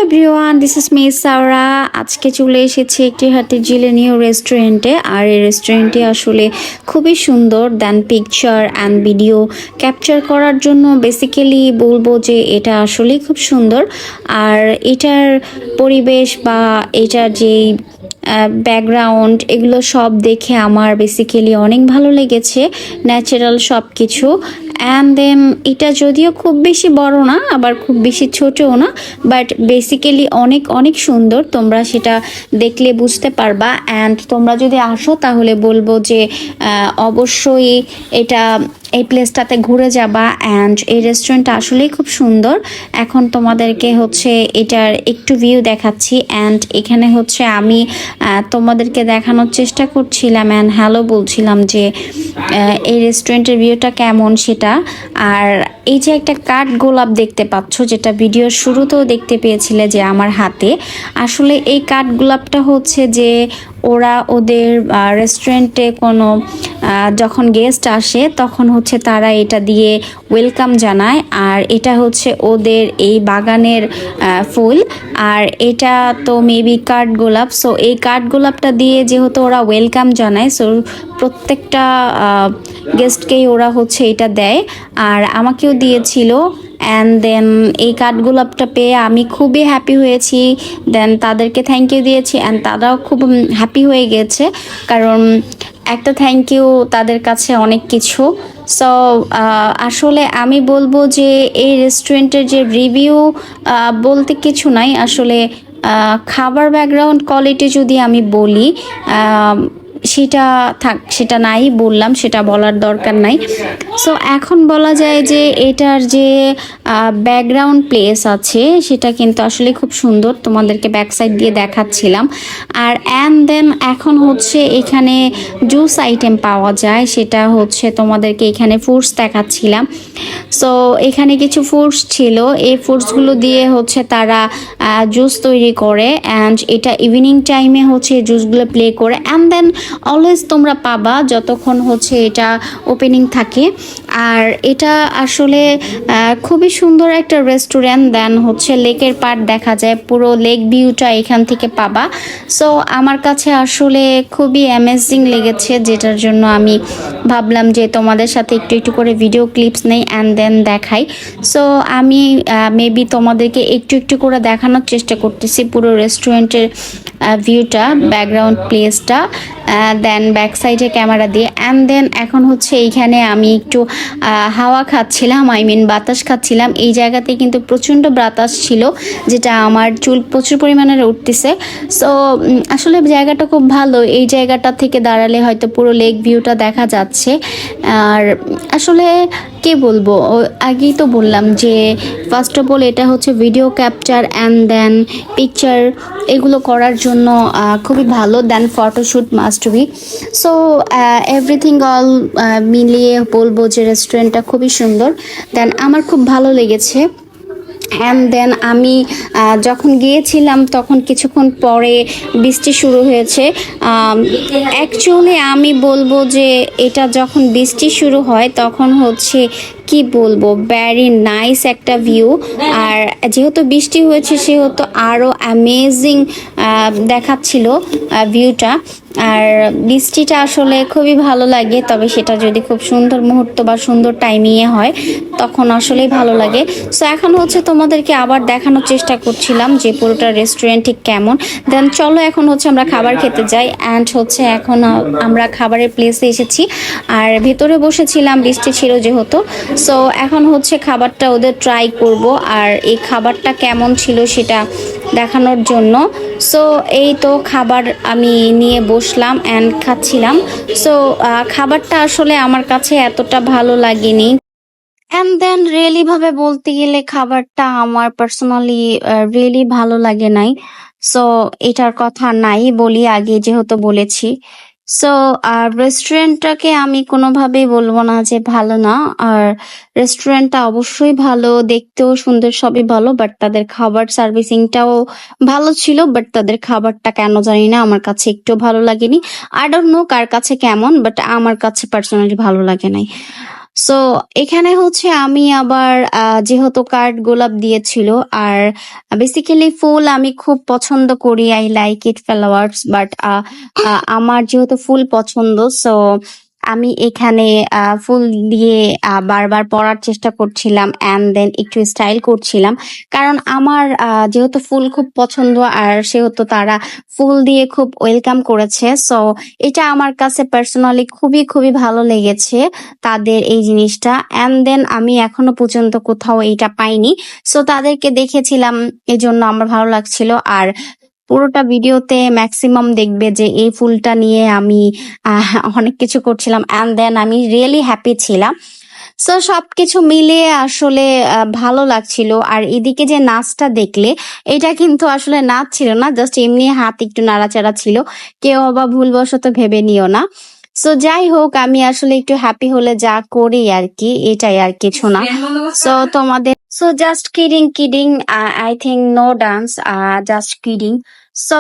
Everyone, this is me Saora. আজকে চলে এসেছি একটি হাতিঝিলের নিউ রেস্টুরেন্টে। আর এই রেস্টুরেন্টটি আসলে খুবই সুন্দর। দেন পিকচার অ্যান্ড ভিডিও ক্যাপচার করার জন্য বেসিক্যালি বলবো যে এটা আসলেই খুব সুন্দর। আর এটার পরিবেশ বা এটার যেই ব্যাকগ্রাউন্ড এগুলো সব দেখে আমার বেসিক্যালি অনেক ভালো লেগেছে। ন্যাচারাল সব কিছু। অ্যান্ড দেন এটা যদিও খুব বেশি বড় না, আবার খুব বেশি ছোটও না, বাট বেসিক্যালি অনেক অনেক সুন্দর। তোমরা সেটা দেখলে বুঝতে পারবা। অ্যান্ড তোমরা যদি আসো তাহলে বলবো যে অবশ্যই এটা এই প্লেসটাতে ঘুরে যাবা। অ্যান্ড এই রেস্টুরেন্টটা আসলেই খুব সুন্দর। এখন তোমাদেরকে হচ্ছে এটার একটু ভিউ দেখাচ্ছি। অ্যান্ড এখানে হচ্ছে আমি তোমাদেরকে দেখানোর চেষ্টা করছিলাম অ্যান্ড হ্যালো বলছিলাম যে এই রেস্টুরেন্টের ভিউটা কেমন সেটা। আর এই যে একটা কাঠ গোলাপ দেখতে পাচ্ছ, যেটা ভিডিওর শুরুতেও দেখতে পেয়েছিলে যে আমার হাতে, আসলে এই কাঠ গোলাপটা হচ্ছে যে ওরা ওদের রেস্টুরেন্টে কোনো যখন গেস্ট আসে তখন হচ্ছে তারা এটা দিয়ে ওয়েলকাম জানায়। আর এটা হচ্ছে ওদের এই বাগানের ফুল। আর এটা তো মেবি কাঠ গোলাপ। সো এই কাঠ গোলাপটা দিয়ে যেহেতু ওরা ওয়েলকাম জানায়, সো প্রত্যেকটা গেস্টকেই ওরা হচ্ছে এটা দেয়। আর আমাকেও দিয়েছিল। অ্যান্ড দেন এই কাঠগোলাপটা পেয়ে আমি খুবই হ্যাপি হয়েছি। দেন তাদেরকে থ্যাংক ইউ দিয়েছি অ্যান্ড তারাও খুব হ্যাপি হয়ে গেছে, কারণ একটা থ্যাংক ইউ তাদের কাছে অনেক কিছু। সো আসলে আমি বলবো যে এই রেস্টুরেন্টের যে রিভিউ বলতে কিছু নাই আসলে। খাবার ব্যাকগ্রাউন্ড কোয়ালিটি যদি আমি বলি, সেটা থাক, সেটা নাই বললাম, সেটা বলার দরকার নাই। সো এখন বলা যায় যে এটার যে ব্যাকগ্রাউন্ড প্লেস আছে সেটা কিন্তু আসলে খুব সুন্দর। তোমাদেরকে ব্যাক সাইড দিয়ে দেখাচ্ছিলাম। আর অ্যান্ড দেন এখন হচ্ছে এখানে জুস আইটেম পাওয়া যায়, সেটা হচ্ছে তোমাদেরকে এখানে ফ্রুটস দেখাচ্ছিলাম। সো এখানে কিছু ফ্রুটস ছিল, এই ফ্রুটসগুলো দিয়ে হচ্ছে তারা জুস তৈরি করে। অ্যান্ড এটা ইভিনিং টাইমে হচ্ছে জুসগুলো প্লে করে। অ্যান্ড দেন অলওয়েজ তোমরা পাবা যতক্ষণ হচ্ছে এটা ওপেনিং থাকে। আর এটা আসলে খুবই সুন্দর একটা রেস্টুরেন্ট। দেন হচ্ছে লেকের পাড় দেখা যায়, পুরো লেক ভিউটা এখান থেকে পাবা। সো আমার কাছে আসলে খুবই অ্যামেজিং লেগেছে, যেটার জন্য আমি ভাবলাম যে তোমাদের সাথে একটু একটু করে ভিডিও ক্লিপস নেই অ্যান্ড দেন দেখাই। সো আমি মেবি তোমাদেরকে একটু একটু করে দেখানোর চেষ্টা করতেছি পুরো রেস্টুরেন্টের ভিউটা, ব্যাকগ্রাউন্ড প্লেসটা, দেন ব্যাক সাইডে ক্যামেরা দিয়ে। অ্যান্ড দেন এখন হচ্ছে এইখানে আমি একটু হাওয়া খাচ্ছিলাম, আই মিন বাতাস খাচ্ছিলাম। এই জায়গাতে কিন্তু প্রচণ্ড বাতাস ছিল, যেটা আমার চুল প্রচুর পরিমাণে উঠতেছে। সো আসলে জায়গাটা খুব ভালো। এই জায়গাটা থেকে দাঁড়ালে হয়তো পুরো লেক ভিউটা দেখা যাচ্ছে। আর আসলে কে বলবো, আগেই তো বললাম যে ফার্স্ট অফ অল এটা হচ্ছে video capture and then picture এগুলো করার জন্য খুবই ভালো। Then photoshoot must be. So everything all মিলিয়ে বলবো যে রেস্টুরেন্টটা খুবই সুন্দর। দেন আমার খুব ভালো লেগেছে। অ্যান্ড দেন আমি যখন গিয়েছিলাম তখন কিছুক্ষণ পরে বৃষ্টি শুরু হয়েছে। অ্যাকচুয়ালি আমি বলবো যে এটা যখন বৃষ্টি শুরু হয় তখন হচ্ছে কি বলবো, ভ্যারি নাইস একটা ভিউ। আর যেহেতু বৃষ্টি হয়েছে সেহেতু আরও অ্যামেজিং দেখাচ্ছিল ভিউটা। আর বৃষ্টিটা আসলে খুবই ভালো লাগে, তবে সেটা যদি খুব সুন্দর মুহূর্ত বা সুন্দর টাইমিংয়ে হয় তখন আসলেই ভালো লাগে। সো এখন হচ্ছে তোমাদেরকে আবার দেখানোর চেষ্টা করছিলাম যে পুরোটা রেস্টুরেন্ট ঠিক কেমন। দেন চলো এখন হচ্ছে আমরা খাবার খেতে যাই। অ্যান্ড হচ্ছে এখন আমরা খাবারের প্লেসে এসেছি। আর ভেতরে বসেছিলাম, বৃষ্টি ছিল যেহেতু। সো এখন হচ্ছে খাবারটা ওদের ট্রাই করব, আর এই খাবারটা কেমন ছিল সেটা দেখানোর জন্য। সো এই তো খাবার আমি নিয়ে বসলাম অ্যান্ড খাচ্ছিলাম। সো খাবারটা আসলে আমার কাছে এতটা ভালো লাগেনি। অ্যান্ড দেন রিয়েলি ভাবে বলতে গেলে খাবারটা আমার পার্সোনালি রিয়েলি ভালো লাগে নাই। সো এটার কথা নাই বলি, আগে যেহেতু বলেছি। সো আর রেস্টুরেন্টটাকে আমি কোনোভাবেই বলবো না যে ভালো না। আর রেস্টুরেন্টটা অবশ্যই ভালো, দেখতেও সুন্দর, সবই ভালো, বাট তাদের খাবার সার্ভিসিংটাও ভালো ছিল। বাট তাদের খাবারটা কেন জানি না আমার কাছে একটু ভালো লাগেনি। আই ডোন্ট নো কার কাছে কেমন, বাট আমার কাছে পার্সোনালি ভালো লাগে নাই। সো এখানে হচ্ছে আমি আবার যেহেতু কার্ড গোলাপ দিয়েছিল, আর বেসিক্যালি ফুল আমি খুব পছন্দ করি, I like it flowers, but আমার যেহেতু ফুল পছন্দ, সো আমি এখানে ফুল দিয়ে বারবার পরার চেষ্টা করছিলাম অ্যান্ড দেন একটু স্টাইল করছিলাম, কারণ আমার যেহেতু ফুল খুব পছন্দ আর সেহেতু তারা ফুল দিয়ে খুব ওয়েলকাম করেছে। সো এটা আমার কাছে পার্সোনালি খুবই খুবই ভালো লেগেছে তাদের এই জিনিসটা। অ্যান্ড দেন আমি এখনো পর্যন্ত কোথাও এইটা পাইনি, সো তাদেরকে দেখেছিলাম, এই জন্য আমার ভালো লাগছিল। আর পুরোটা ভিডিওতে ম্যাক্সিমাম দেখবে যে এই ফুলটা নিয়ে আমি অনেক কিছু করছিলাম, অ্যান্ড দেন আমি রিয়েলি হ্যাপি ছিলাম। সো সবকিছু মিলিয়ে আসলে ভালো লাগছিল। আর এদিকে যে নাচটা দেখলে, এটা কিন্তু আসলে নাচ ছিল না, জাস্ট এমনি হাত একটু নাড়াচাড়া ছিল, কেউ আবার ভুলবশত ভেবে নিও না। সো যাই হোক, আমি আসলে একটু হ্যাপি হলে যা করি আর কি, এটাই আর কিছু না। সো তোমাদের, so just kidding kidding, I think no dance, just kidding. So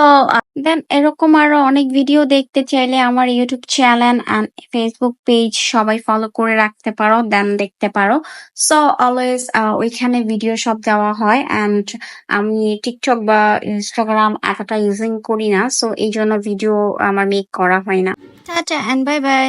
then এরকম আরো অনেক ভিডিও দেখতে চাইলে আমার YouTube channel and Facebook page সবাই ফলো করে রাখতে পারো, দেন দেখতে পারো। সো অলওয়েজ ওইখানে ভিডিও সব দেওয়া হয়, অ্যান্ড আমি টিকটক বা ইনস্টাগ্রাম এতটা ইউজিং করি না, সো এই জন্য ভিডিও আমার মেক করা হয় না। Tata and bye bye.